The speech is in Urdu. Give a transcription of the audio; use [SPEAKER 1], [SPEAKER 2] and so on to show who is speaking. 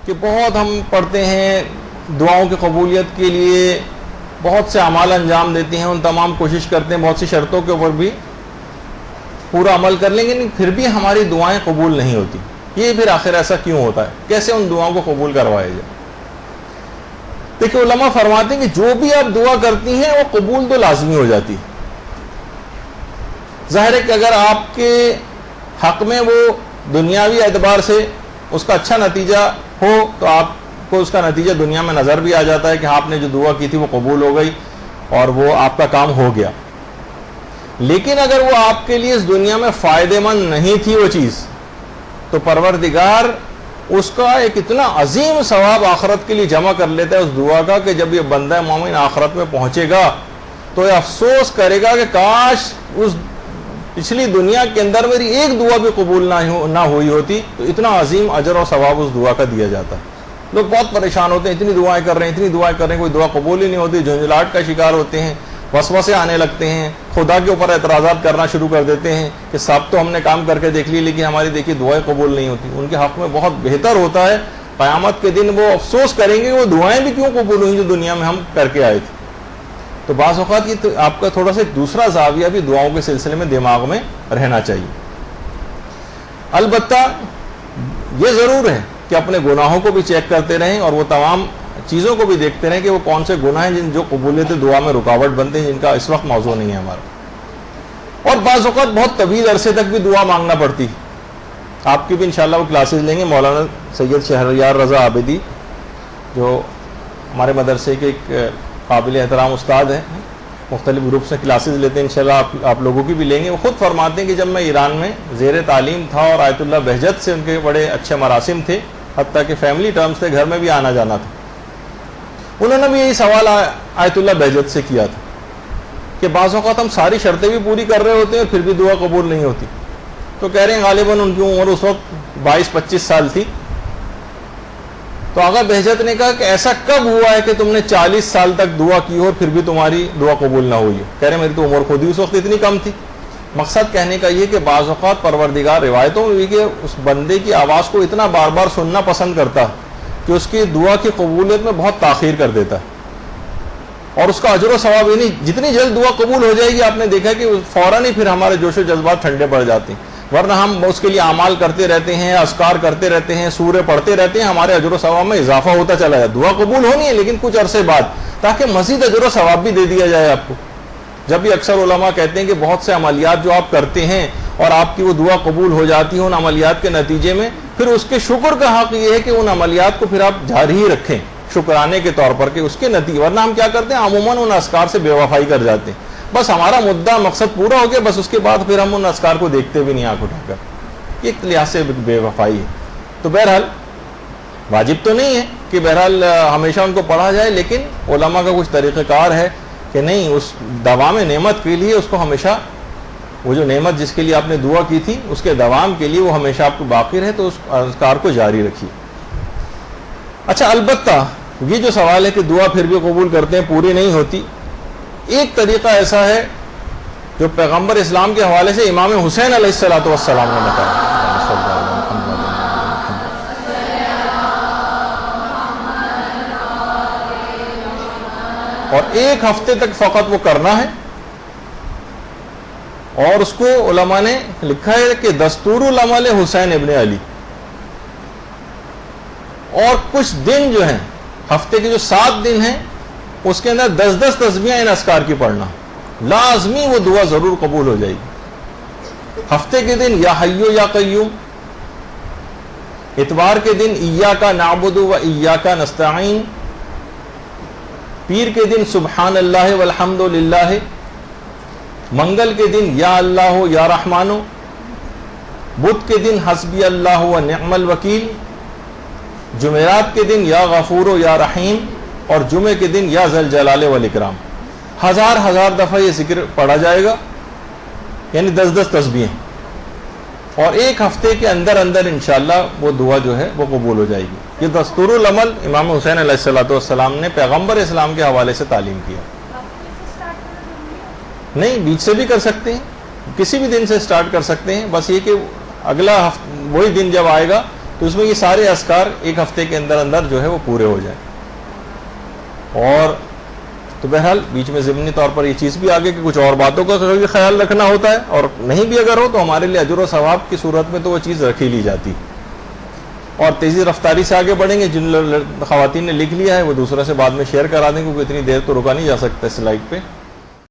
[SPEAKER 1] کہ بہت ہم پڑھتے ہیں دعاؤں کی قبولیت کے لیے، بہت سے اعمال انجام دیتے ہیں، ان تمام کوشش کرتے ہیں، بہت سی شرطوں کے اوپر بھی پورا عمل کر لیں گے، لیکن پھر بھی ہماری دعائیں قبول نہیں ہوتی. یہ پھر آخر ایسا کیوں ہوتا ہے؟ کیسے ان دعاؤں کو قبول کروایا جائے؟ دیکھیں علماء فرماتے ہیں کہ جو بھی آپ دعا کرتی ہیں وہ قبول تو لازمی ہو جاتی ہے. ظاہر ہے کہ اگر آپ کے حق میں وہ دنیاوی اعتبار سے اس کا اچھا نتیجہ ہو تو آپ کو اس کا نتیجہ دنیا میں نظر بھی آ جاتا ہے کہ آپ نے جو دعا کی تھی وہ قبول ہو گئی اور وہ آپ کا کام ہو گیا. لیکن اگر وہ آپ کے لیے اس دنیا میں فائدہ مند نہیں تھی وہ چیز، تو پروردگار اس کا ایک اتنا عظیم ثواب آخرت کے لیے جمع کر لیتا ہے اس دعا کا کہ جب یہ بندہ مومن آخرت میں پہنچے گا تو یہ افسوس کرے گا کہ کاش اس پچھلی دنیا کے اندر میری ایک دعا بھی قبول نہ ہوئی ہوتی تو اتنا عظیم اجر اور ثواب اس دعا کا دیا جاتا ہے. لوگ بہت پریشان ہوتے ہیں، اتنی دعائیں کر رہے ہیں، اتنی دعائیں کر رہے ہیں، کوئی دعا قبول ہی نہیں ہوتی، جھنجھلاہٹ کا شکار ہوتے ہیں، وسوسے آنے لگتے ہیں، خدا کے اوپر اعتراضات کرنا شروع کر دیتے ہیں کہ سب تو ہم نے کام کر کے دیکھ لی لیکن ہماری دیکھیے دعائیں قبول نہیں ہوتی. ان کے حق میں بہت بہتر ہوتا ہے قیامت کے دن وہ افسوس کریں گے کہ وہ دعائیں بھی کیوں قبول ہوئیں جو دنیا میں ہم کر کے آئے تھے. تو بعض اوقات یہ آپ کا تھوڑا سا دوسرا زاویہ بھی دعاؤں کے سلسلے میں دماغ میں رہنا چاہیے. البتہ یہ ضرور ہے کہ اپنے گناہوں کو بھی چیک کرتے رہیں اور وہ تمام چیزوں کو بھی دیکھتے رہیں کہ وہ کون سے گناہ ہیں جو قبولیت دعا میں رکاوٹ بنتے ہیں، جن کا اس وقت موضوع نہیں ہے ہمارا. اور بعض اوقات بہت طویل عرصے تک بھی دعا مانگنا پڑتی. آپ کی بھی انشاءاللہ وہ کلاسز لیں گے. مولانا سید شہریار رضا عابدی جو ہمارے مدرسے کے ایک قابل احترام استاد ہیں، مختلف گروپس میں کلاسز لیتے ہیں، انشاءاللہ آپ لوگوں کی بھی لیں گے. وہ خود فرماتے ہیں کہ جب میں ایران میں زیر تعلیم تھا اور آیت اللہ بہجت سے ان کے بڑے اچھے مراسم تھے، حتیٰ کہ فیملی ٹرمز تھے، گھر میں بھی آنا جانا تھا. انہوں نے بھی یہی سوال آیت اللہ بہجت سے کیا تھا کہ بعض اوقات ہم ساری شرطیں بھی پوری کر رہے ہوتے ہیں اور پھر بھی دعا قبول نہیں ہوتی. تو کہہ رہے ہیں غالباً ان کی عمر اس وقت 22-25 سال تھی. تو آقا بہجت نے کہا کہ ایسا کب ہوا ہے کہ تم نے 40 سال تک دعا کی ہو اور پھر بھی تمہاری دعا قبول نہ ہوئی ہو؟ کہہ رہے ہیں میری تو عمر خود ہی اس وقت اتنی کم تھی. مقصد کہنے کا یہ کہ بعض اوقات پروردگار روایتوں میں بھی کہ اس بندے کی آواز کو اتنا بار بار سننا پسند کرتا ہے کہ اس کی دعا کی قبولیت میں بہت تاخیر کر دیتا ہے اور اس کا اجر و ثواب یعنی جتنی جلد دعا قبول ہو جائے گی آپ نے دیکھا کہ فوراً ہی پھر ہمارے جوش و جذبات ٹھنڈے پڑ جاتے ہیں. ورنہ ہم اس کے لیے اعمال کرتے رہتے ہیں، اذکار کرتے رہتے ہیں، سورے پڑھتے رہتے ہیں، ہمارے اجر و ثواب میں اضافہ ہوتا چلا جائے. دعا قبول ہونی ہے لیکن کچھ عرصے بعد، تاکہ مزید اجر و ثواب بھی دے دیا جائے آپ کو. جب بھی اکثر علماء کہتے ہیں کہ بہت سے عملیات جو آپ کرتے ہیں اور آپ کی وہ دعا قبول ہو جاتی ہے ان عملیات کے نتیجے میں، پھر اس کے شکر کا حق یہ ہے کہ ان عملیات کو پھر آپ جاری ہی رکھیں شکرانے کے طور پر کہ اس کے نتیجے. ورنہ ہم کیا کرتے ہیں عموماً ان اذکار سے بے وفائی کر جاتے ہیں. بس ہمارا مدعا مقصد پورا ہو گیا، بس اس کے بعد پھر ہم ان اذکار کو دیکھتے بھی نہیں آنکھ اٹھا کر. ایک لحاظ سے بے وفائی ہے. تو بہرحال واجب تو نہیں ہے کہ بہرحال ہمیشہ ان کو پڑھا جائے، لیکن علماء کا کچھ طریقہ کار ہے کہ نہیں، اس دوام نعمت کے لیے اس کو ہمیشہ وہ جو نعمت جس کے لیے آپ نے دعا کی تھی اس کے دوام کے لیے وہ ہمیشہ آپ کو باقی رہے، تو اس اذکار کو جاری رکھیے. اچھا البتہ یہ جو سوال ہے کہ دعا پھر بھی قبول کرتے ہیں پوری نہیں ہوتی، ایک طریقہ ایسا ہے جو پیغمبر اسلام کے حوالے سے امام حسین علیہ السلام نے بتایا. اور 1 ہفتے تک فقط وہ کرنا ہے، اور اس کو علماء نے لکھا ہے کہ دستور العمل حسین ابن علی. اور کچھ دن جو ہیں ہفتے کے جو 7 دن ہیں اس کے اندر 10 تسبیحیں ان اذکار کی پڑھنا، لازمی وہ دعا ضرور قبول ہو جائے گی. ہفتے کے دن یا حیو یا قیوم، اتوار کے دن ایاک نعبد و ایاک نستعین، پیر کے دن سبحان اللہ والحمد للہ، منگل کے دن یا اللہ یا رحمانو، بدھ کے دن حسبی اللہ و نعم الوکیل، جمعرات کے دن یا غفور و یا رحیم، اور جمعے کے دن یا ذل جلال والاکرام. 1000 دفعہ یہ ذکر پڑھا جائے گا، یعنی 10 تسبیحیں، اور 1 ہفتے کے اندر انشاءاللہ وہ دعا جو ہے وہ قبول ہو جائے گی. یہ دستور العمل امام حسین علیہ السلام نے پیغمبر اسلام کے حوالے سے تعلیم کیا. نہیں، بیچ سے بھی کر سکتے ہیں، کسی بھی دن سے سٹارٹ کر سکتے ہیں. بس یہ کہ اگلا وہی دن جب آئے گا تو اس میں یہ سارے اذکار ایک ہفتے کے اندر اندر جو ہے وہ پورے ہو جائیں. اور تو بہرحال بیچ میں ضمنی طور پر یہ چیز بھی آگے کہ کچھ اور باتوں کا بھی خیال رکھنا ہوتا ہے, اور نہیں بھی اگر ہو تو ہمارے لیے اجر و ثواب کی صورت میں تو وہ چیز رکھی لی جاتی. اور تیزی رفتاری سے آگے بڑھیں گے, جن خواتین نے لکھ لیا ہے وہ دوسرے سے بعد میں شیئر کرا دیں, کیونکہ اتنی دیر تو رکا نہیں جا سکتا سلائڈ پہ.